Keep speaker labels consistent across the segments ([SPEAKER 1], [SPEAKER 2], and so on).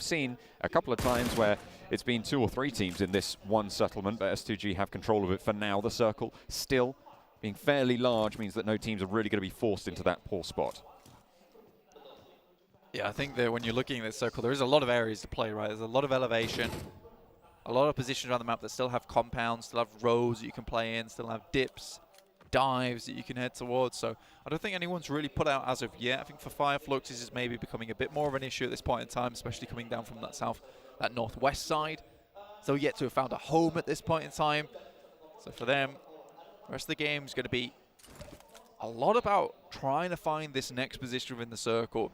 [SPEAKER 1] seen a couple of times where it's been 2 or 3 teams in this one settlement, but S2G have control of it for now. The circle still being fairly large means that no teams are really going to be forced into that poor spot.
[SPEAKER 2] Yeah, I think that when you're looking at this circle, there is a lot of areas to play, right? There's a lot of elevation, a lot of positions around the map that still have compounds, still have roads that you can play in, still have dips, dives that you can head towards. So I don't think anyone's really put out as of yet. I think for Fireflux, this is maybe becoming a bit more of an issue at this point in time, especially coming down from that northwest side. So yet to have found a home at this point in time. So for them, the rest of the game is going to be a lot about trying to find this next position within the circle.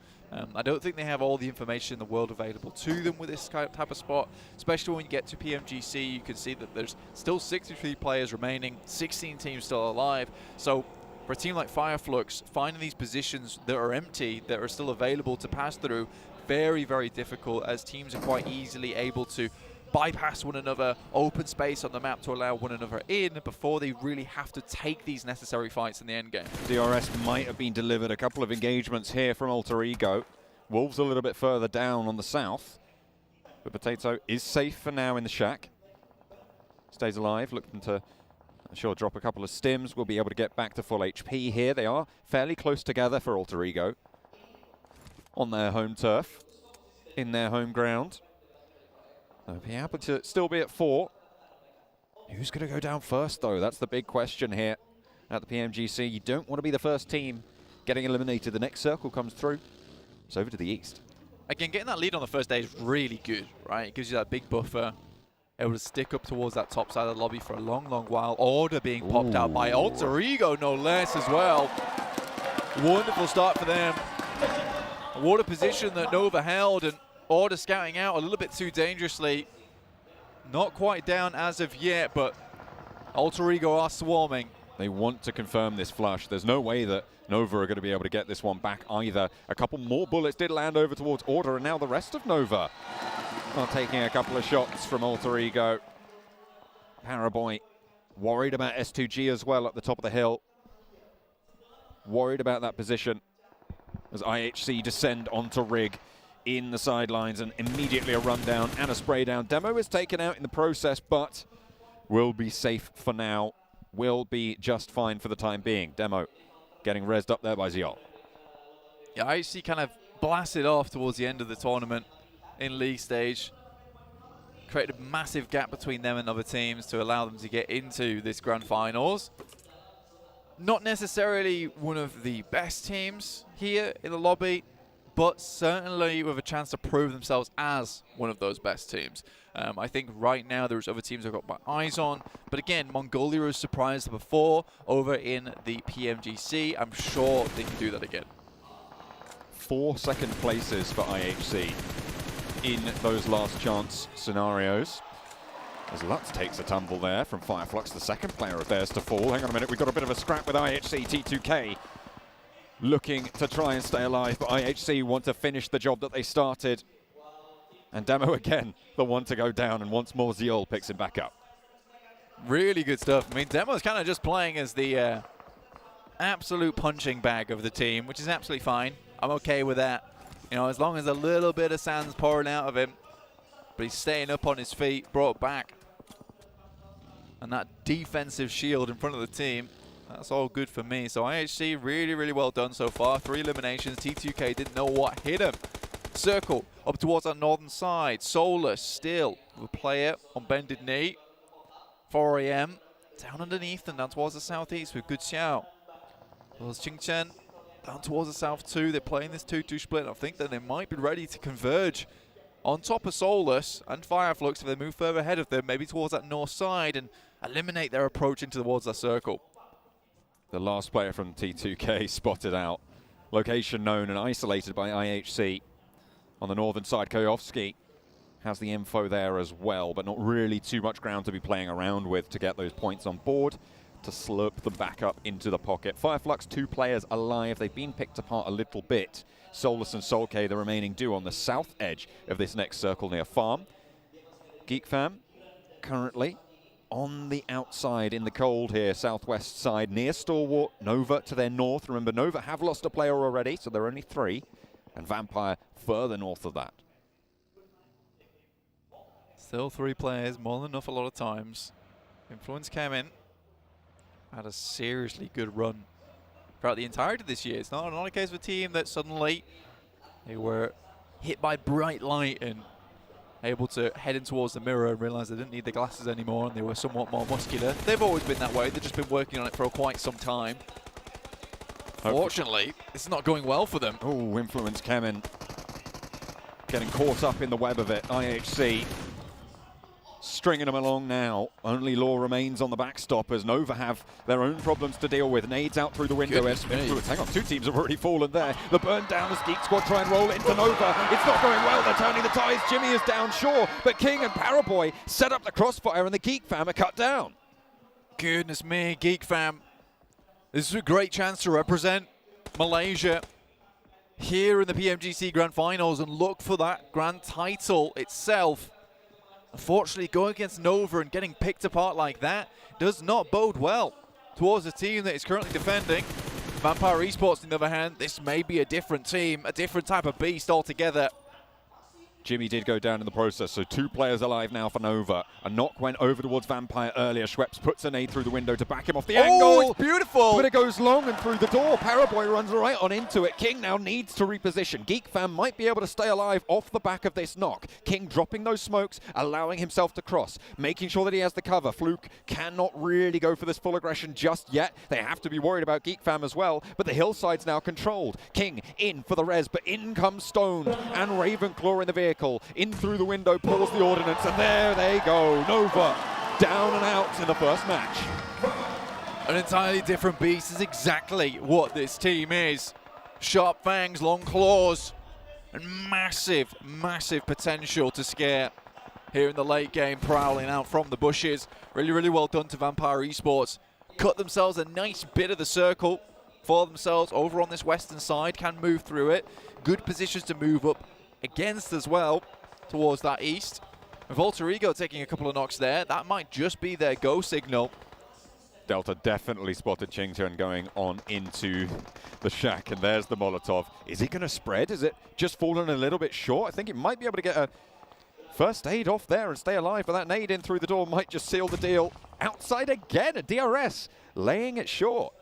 [SPEAKER 2] I don't think they have all the information in the world available to them with this type of spot, especially when you get to PMGC. You can see that there's still 63 players remaining, 16 teams still alive. So for a team like Fireflux, finding these positions that are empty, that are still available to pass through, very, very difficult, as teams are quite easily able to bypass one another, open space on the map to allow one another in before they really have to take these necessary fights in the end game.
[SPEAKER 1] DRS might have been delivered. A couple of engagements here from Alter Ego. Wolves a little bit further down on the south. But Potato is safe for now in the shack. Stays alive, looking to, I'm sure, drop a couple of stims. We'll be able to get back to full HP here. They are fairly close together for Alter Ego on their home turf, in their home ground. They'll be able to still be at 4. Who's going to go down first, though? That's the big question here at the PMGC. You don't want to be the first team getting eliminated. The next circle comes through. It's over to the east.
[SPEAKER 2] Again, getting that lead on the first day is really good, right? It gives you that big buffer. Able to stick up towards that top side of the lobby for a long, long while. Order being popped out by Alter Ego, no less, as well. Wonderful start for them. What a position that Nova held, and Order scouting out a little bit too dangerously. Not quite down as of yet, but Alter Ego are swarming.
[SPEAKER 1] They want to confirm this flush. There's no way that Nova are going to be able to get this one back either. A couple more bullets did land over towards Order, and now the rest of Nova are taking a couple of shots from Alter Ego. Paraboy worried about S2G as well at the top of the hill. Worried about that position as IHC descend onto Rig in the sidelines, and immediately a rundown and a spray down. Demo is taken out in the process, but will be safe for now. Will be just fine for the time being. Demo getting rezzed up there by Ziol.
[SPEAKER 2] Yeah, IHC kind of blasted off towards the end of the tournament in league stage. Created a massive gap between them and other teams to allow them to get into this grand finals. Not necessarily one of the best teams here in the lobby, but certainly with a chance to prove themselves as one of those best teams. I think right now there's other teams I've got my eyes on, but again, Mongolia was surprised before over in the PMGC. I'm sure they can do that again.
[SPEAKER 1] 4 second places for IHC in those last chance scenarios. As Lutz takes a tumble there from Fireflux, the second player of theirs to fall. Hang on a minute, we've got a bit of a scrap with IHC. T2K looking to try and stay alive, but IHC want to finish the job that they started. And Demo again, the one to go down, and once more Ziol picks him back up.
[SPEAKER 2] Really good stuff. I mean, Demo's kind of just playing as the absolute punching bag of the team, which is absolutely fine. I'm okay with that. You know, as long as a little bit of sand's pouring out of him, but he's staying up on his feet, brought back. And that defensive shield in front of the team, that's all good for me. So IHC, really, really well done so far. 3 eliminations. T2K didn't know what hit him. Circle up towards our northern side. Solus still with a player on bended knee. 4 AM down underneath and down towards the southeast with Good Xiao. There's Ching Chen down towards the south too. They're playing this 2-2 split. I think that they might be ready to converge on top of Solus and Fireflux if they move further ahead of them, maybe towards that north side, and eliminate their approach into towards that circle.
[SPEAKER 1] The last player from T2K spotted out. Location known and isolated by IHC. On the northern side, Koyovsky has the info there as well, but not really too much ground to be playing around with to get those points on board, to slurp them back up into the pocket. Fireflux, 2 players alive. They've been picked apart a little bit. Solus and Solkay, the remaining duo on the south edge of this next circle near Farm. GeekFam currently on the outside in the cold here, southwest side, near Stalwart. Nova to their north. Remember, Nova have lost a player already, so they're only 3. And Vampire further north of that.
[SPEAKER 2] Still 3 players, more than enough a lot of times. Influence came in, had a seriously good run throughout the entirety of this year. It's not a case of a team that suddenly they were hit by bright light and able to head in towards the mirror and realize they didn't need the glasses anymore and they were somewhat more muscular. They've always been that way. They've just been working on it for quite some time. Fortunately, it's not going well for them.
[SPEAKER 1] Oh, Influence came in. Getting caught up in the web of it. IHC stringing them along now. Only Law remains on the backstop as Nova have their own problems to deal with. Nades out through the window. Hang on, 2 teams have already fallen there. The burn down as Geek Squad try and roll it into Nova. It's not going well. They're turning the ties. Jimmy is down, sure, but King and Paraboy set up the crossfire and the Geek fam are cut down.
[SPEAKER 2] Goodness me, Geek fam. This is a great chance to represent Malaysia here in the PMGC Grand Finals and look for that grand title itself. Unfortunately, going against Nova and getting picked apart like that does not bode well towards a team that is currently defending. Vampire Esports, on the other hand, this may be a different team, a different type of beast altogether.
[SPEAKER 1] Jimmy did go down in the process, so 2 players alive now for Nova. A knock went over towards Vampire earlier. Schweppes puts a nade through the window to back him off the angle.
[SPEAKER 2] Oh, it's beautiful!
[SPEAKER 1] But it goes long and through the door. Paraboy runs right on into it. King now needs to reposition. Geek fam might be able to stay alive off the back of this knock. King dropping those smokes, allowing himself to cross, making sure that he has the cover. Fluke cannot really go for this full aggression just yet. They have to be worried about Geek fam as well, but the hillside's now controlled. King in for the res, but in comes Stone and Ravenclaw in the vehicle. In through the window, pulls the ordnance, and there they go. Nova down and out in the first match.
[SPEAKER 2] An entirely different beast is exactly what this team is. Sharp fangs, long claws, and massive, massive potential to scare here in the late game, prowling out from the bushes. Really, really well done to Vampire Esports. Cut themselves a nice bit of the circle for themselves over on this western side, can move through it. Good positions to move up against as well towards that east. With Alter Ego taking a couple of knocks there, that might just be their go signal.
[SPEAKER 1] Delta definitely spotted Qingchen going on into the shack, and there's the Molotov. Is it going to spread? Is it just fallen a little bit short? I think it might be able to get a first aid off there and stay alive, but that nade in through the door might just seal the deal. Outside again, a DRS laying it short.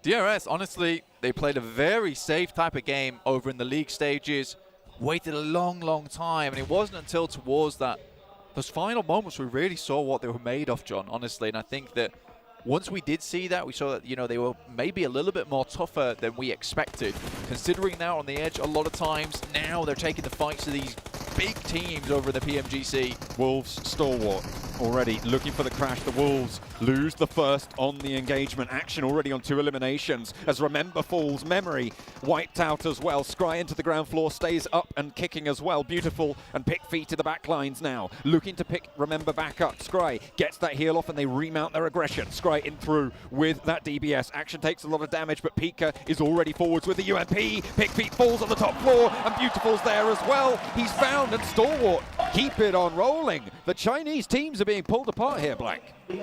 [SPEAKER 2] DRS, honestly, they played a very safe type of game over in the league stages, waited a long, long time, and it wasn't until towards those final moments we really saw what they were made of, John, honestly. And I think that once we did see that, we saw that, you know, they were maybe a little bit more tougher than we expected. Considering now on the edge a lot of times, now they're taking the fights to these big teams over the PMGC.
[SPEAKER 1] Wolves stalwart already looking for the crash. The Wolves lose the first on the engagement. Action already on 2 eliminations as Remember falls. Memory wiped out as well. Scry into the ground floor, stays up and kicking as well. Beautiful and Pick feet to the back lines now. Looking to pick Remember back up. Scry gets that heal off and they remount their aggression. Scry in through with that DBS. Action takes a lot of damage, but Pika is already forwards with the UMP. Pick feet falls on the top floor and Beautiful's there as well. He's found and Stalwart keep it on rolling. The Chinese teams are being pulled apart here, Blank.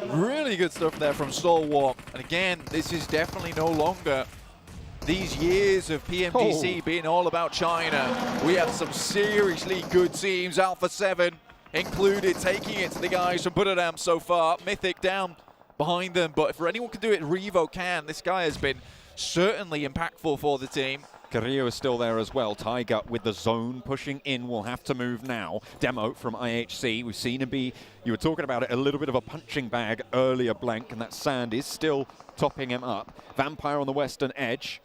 [SPEAKER 2] Really good stuff there from Stalwart. And again, this is definitely no longer these years of PMGC being all about China. We have some seriously good teams, Alpha 7 included, taking it to the guys from Buddhadam so far. Mythic down behind them, but if anyone can do it, Revo can. This guy has been certainly impactful for the team.
[SPEAKER 1] Carrillo is still there as well. Tiger with the zone pushing in will have to move now. Demo from IHC. We've seen him be, you were talking about it, a little bit of a punching bag earlier, Blank, and that sand is still topping him up. Vampire on the western edge.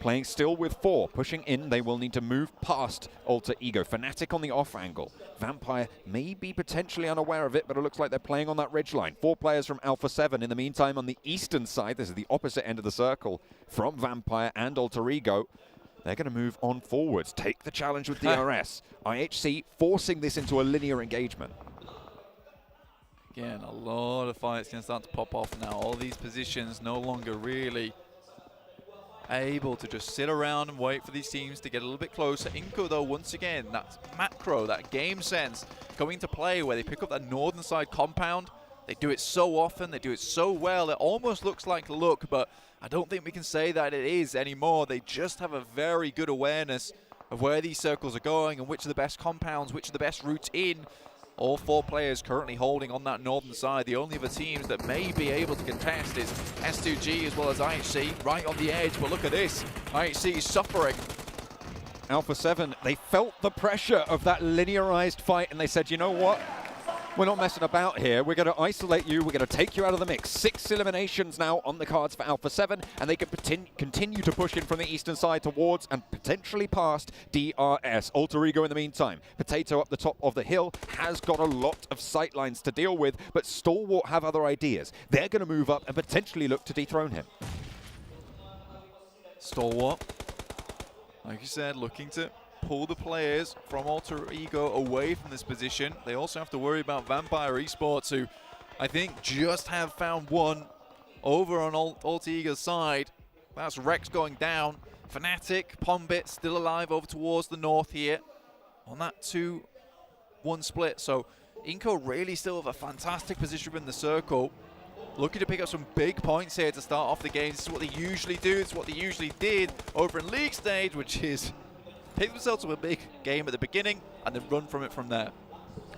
[SPEAKER 1] Playing still with 4. Pushing in, they will need to move past Alter Ego. Fnatic on the off angle. Vampire may be potentially unaware of it, but it looks like they're playing on that ridgeline. 4 players from Alpha 7. In the meantime, on the eastern side, this is the opposite end of the circle from Vampire and Alter Ego. They're going to move on forwards, take the challenge with DRS. IHC forcing this into a linear engagement.
[SPEAKER 2] Again, a lot of fights going to start to pop off now. All these positions no longer really able to just sit around and wait for these teams to get a little bit closer. Inco, though, once again, that macro, that game sense coming to play where they pick up that northern side compound. They do it so often, they do it so well, it almost looks like luck, but I don't think we can say that it is anymore. They just have a very good awareness of where these circles are going and which are the best compounds, which are the best routes in. All 4 players currently holding on that northern side. The only other teams that may be able to contest is S2G as well as IHC, right on the edge. But look at this, IHC is suffering.
[SPEAKER 1] Alpha 7, they felt the pressure of that linearized fight, and they said, you know what? We're not messing about here. We're going to isolate you. We're going to take you out of the mix. 6 eliminations now on the cards for Alpha 7, and they can continue to push in from the eastern side towards and potentially past DRS. Alter Ego in the meantime. Potato up the top of the hill has got a lot of sightlines to deal with, but Stalwart have other ideas. They're going to move up and potentially look to dethrone him.
[SPEAKER 2] Stalwart, like you said, looking to pull the players from Alter Ego away from this position. They also have to worry about Vampire Esports, who I think just have found one over on Alter Ego's side. That's Rex going down. Fnatic, Pombit still alive over towards the north here on that 2-1 split. So Inco really still have a fantastic position in the circle. Looking to pick up some big points here to start off the game. This is what they usually do. This is what they usually did over in league stage, which is pick themselves to a big game at the beginning and then run from it from there.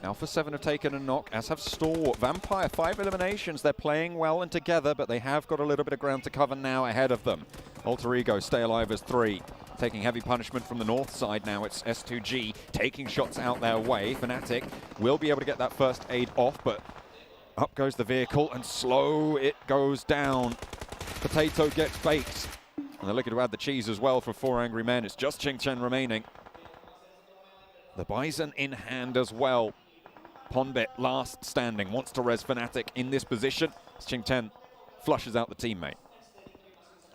[SPEAKER 1] Alpha 7 have taken a knock, as have Stalwart. Vampire, 5 eliminations. They're playing well and together, but they have got a little bit of ground to cover now ahead of them. Alter Ego stay alive as 3. Taking heavy punishment from the north side now. It's S2G taking shots out their way. Fnatic will be able to get that first aid off, but up goes the vehicle and slow it goes down. Potato gets baked. And they're looking to add the cheese as well for 4 Angry Men. It's just Qingchen remaining. The Bison in hand as well. Pombit last standing, wants to res Fnatic in this position. Qingchen flushes out the teammate.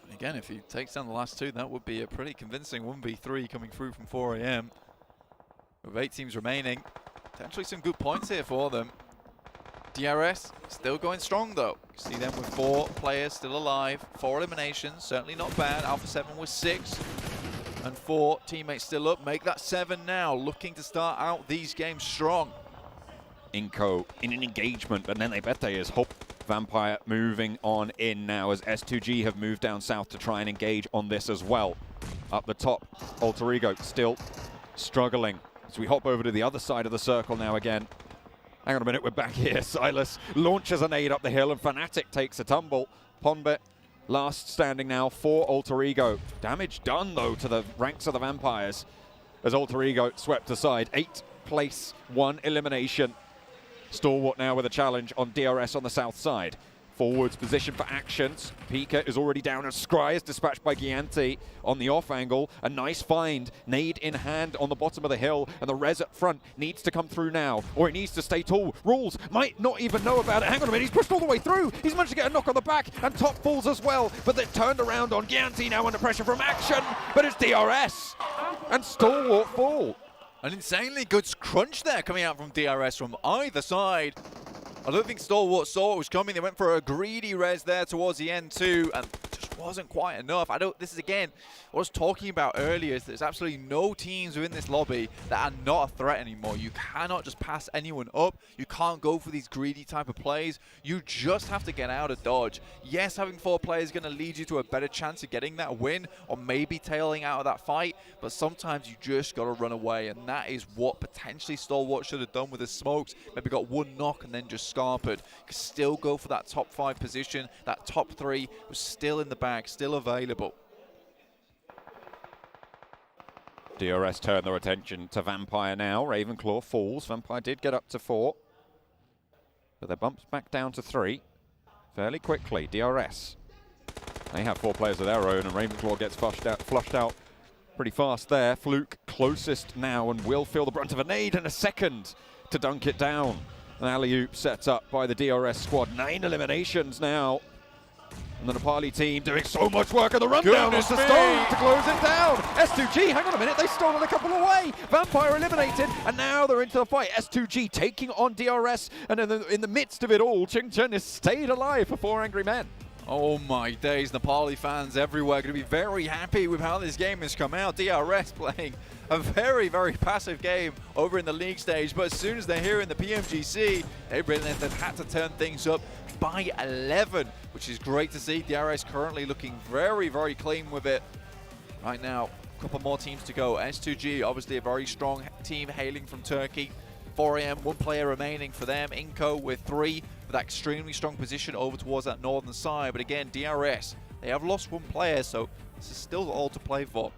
[SPEAKER 2] And again, if he takes down the last 2, that would be a pretty convincing 1v3 coming through from 4 AM. With 8 teams remaining, potentially some good points here for them. DRS still going strong though. You see them with 4 players still alive, 4 eliminations, certainly not bad. Alpha 7 with 6 and 4 teammates still up. Make that 7 now, looking to start out these games strong.
[SPEAKER 1] Inco in an engagement, but then they bet they is Hope. Vampire moving on in now as S2G have moved down south to try and engage on this as well. Up the top, Alter Ego still struggling. As we hop over to the other side of the circle now again. Hang on a minute, we're back here. Silas launches a nade up the hill and Fnatic takes a tumble. Pombit last standing now for Alter Ego. Damage done though to the ranks of the Vampires as Alter Ego swept aside. 8th place, 1 elimination. Stalwart now with a challenge on DRS on the south side. Forwards position for actions. Pika is already down as Scry is dispatched by Gianti on the off angle. A nice find, nade in hand on the bottom of the hill, and the res up front needs to come through now, or it needs to stay tall. Rules might not even know about it. Hang on a minute, he's pushed all the way through. He's managed to get a knock on the back, and top falls as well, but they're turned around on Gianti now under pressure from action, but it's DRS, and Stalwart fall.
[SPEAKER 2] An insanely good crunch there coming out from DRS from either side. I don't think Stalwart saw what was coming. They went for a greedy res there towards the end too, and just wasn't quite enough. This is again, what I was talking about earlier, is there's absolutely no teams within this lobby that are not a threat anymore. You cannot just pass anyone up. You can't go for these greedy type of plays. You just have to get out of dodge. Yes, having 4 players is going to lead you to a better chance of getting that win, or maybe tailing out of that fight, but sometimes you just got to run away, and that is what potentially Stalwart should have done with his smokes. Maybe got 1 knock and then just scarpered. Could still go for that top 5 position. That top 3 was still in the bag, still available.
[SPEAKER 1] DRS turn their attention to Vampire now. Ravenclaw falls. Vampire did get up to 4, but they're bumped back down to 3 fairly quickly. DRS, they have 4 players of their own, and Ravenclaw gets flushed out pretty fast there. Fluke closest now and will feel the brunt of a nade in a second to dunk it down. An alley-oop set up by the DRS squad. 9 eliminations now. And the Nepali team doing so much work, and the rundown was the stone to close it down. S2G, hang on a minute, they've stolen a couple away. Vampire eliminated, and now they're into the fight. S2G taking on DRS, and in the midst of it all, Qingchen has stayed alive for 4 Angry Men.
[SPEAKER 2] Oh my days, Nepali fans everywhere going to be very happy with how this game has come out. DRS playing a very, very passive game over in the league stage, but as soon as they're here in the PMGC, they've had to turn things up by 11, which is great to see. DRS currently looking very, very clean with it. Right now, a couple more teams to go. S2G, obviously a very strong team hailing from Turkey. 4AM, 1 player remaining for them. Inco with 3 with that extremely strong position over towards that northern side. But again, DRS, they have lost 1 player, so this is still all to play for.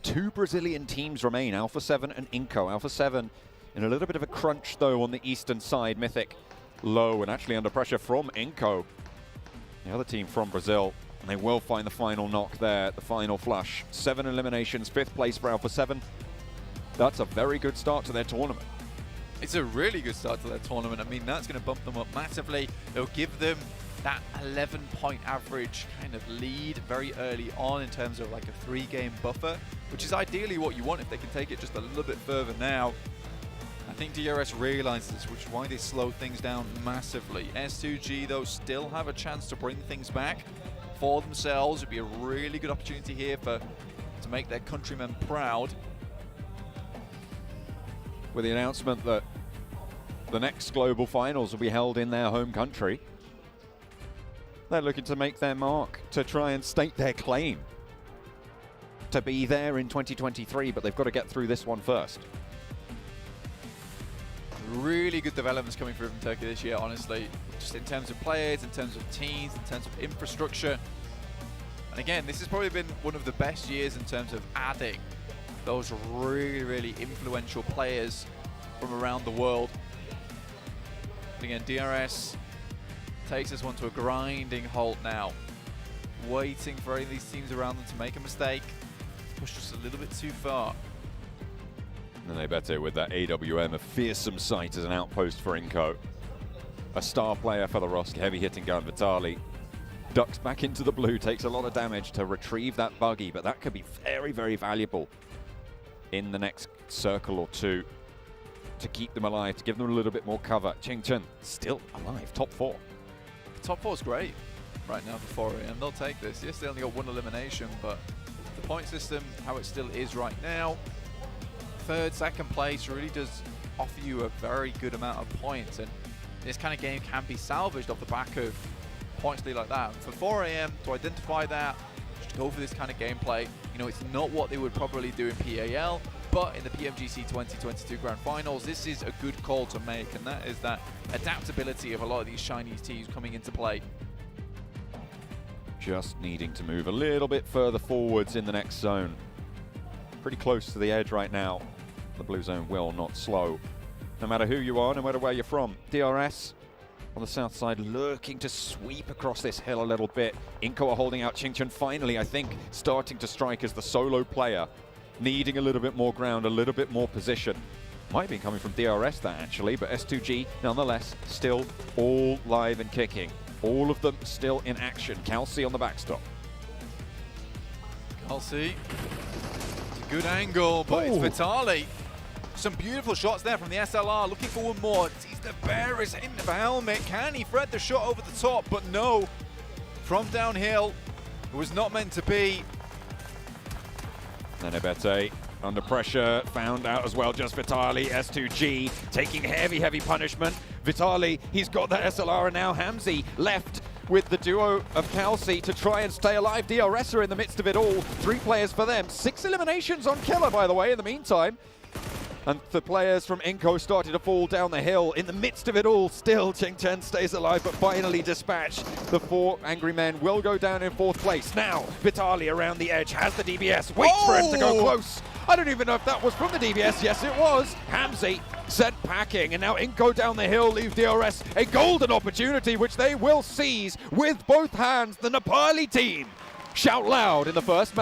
[SPEAKER 1] 2 Brazilian teams remain, Alpha 7 and Inco. Alpha 7 in a little bit of a crunch, though, on the eastern side. Mythic low and actually under pressure from Inco, the other team from Brazil. And they will find the final knock there, the final flush. 7 eliminations, 5th place for Alpha 7. That's a very good start to their tournament.
[SPEAKER 2] It's a really good start to their tournament. I mean, that's going to bump them up massively. It'll give them that 11-point average kind of lead very early on in terms of like a 3-game buffer, which is ideally what you want if they can take it just a little bit further now. I think DRS realizes this, which is why they slow things down massively. S2G, though, still have a chance to bring things back for themselves. It'd be a really good opportunity here to make their countrymen proud.
[SPEAKER 1] With the announcement that the next global finals will be held in their home country, they're looking to make their mark, to try and state their claim to be there in 2023, but they've got to get through this one first.
[SPEAKER 2] Really good developments coming through from Turkey this year, honestly. Just in terms of players, in terms of teams, in terms of infrastructure. And again, this has probably been one of the best years in terms of adding those really, really influential players from around the world. But again, DRS takes this one to a grinding halt now. Waiting for any of these teams around them to make a mistake. Push just a little bit too far.
[SPEAKER 1] And they better with that AWM, a fearsome sight as an outpost for Inco. A star player for the Rosk, heavy hitting gun. Vitali ducks back into the blue, takes a lot of damage to retrieve that buggy, but that could be very, very valuable in the next circle or two to keep them alive, to give them a little bit more cover. Ching Chen still alive, top 4.
[SPEAKER 2] Top 4 is great right now for 4AM. They'll take this. Yes, they only got 1 elimination, but the point system, how it still is right now, 3rd, 2nd place really does offer you a very good amount of points, and this kind of game can be salvaged off the back of points lead like that. For 4AM to identify that, just go for this kind of gameplay. You know, it's not what they would probably do in PAL, but in the PMGC 2022 Grand Finals, this is a good call to make, and that is that adaptability of a lot of these Chinese teams coming into play.
[SPEAKER 1] Just needing to move a little bit further forwards in the next zone. Pretty close to the edge right now. The blue zone will not slow, no matter who you are, no matter where you're from. DRS on the south side lurking to sweep across this hill a little bit. Inco are holding out. Ching Chen finally, I think, starting to strike as the solo player, needing a little bit more ground, a little bit more position. Might be coming from DRS that actually, but S2G nonetheless still all live and kicking. All of them still in action. Kelsey on the backstop.
[SPEAKER 2] Kelsey, it's a good angle, but it's Vitali. Some beautiful shots there from the SLR, looking for one more. Sees the bearers in the helmet. Can he thread the shot over the top? But no, from downhill, it was not meant to be.
[SPEAKER 1] Nenebete under pressure, found out as well, just Vitali. S2G taking heavy, heavy punishment. Vitali, he's got that SLR, and now Hamzy left with the duo of Kelsey to try and stay alive. DRS are in the midst of it all. 3 players for them. 6 eliminations on Killer, by the way, in the meantime. And the players from Inco started to fall down the hill. In the midst of it all, still Ching Chen stays alive, but finally dispatched. The 4 angry men will go down in 4th place. Now, Vitali around the edge, has the DBS, waits for him to go close. I don't even know if that was from the DBS. Yes, it was. Hamzy sent packing, and now Inco down the hill leaves DRS a golden opportunity, which they will seize with both hands. The Nepali team shout loud in the first match.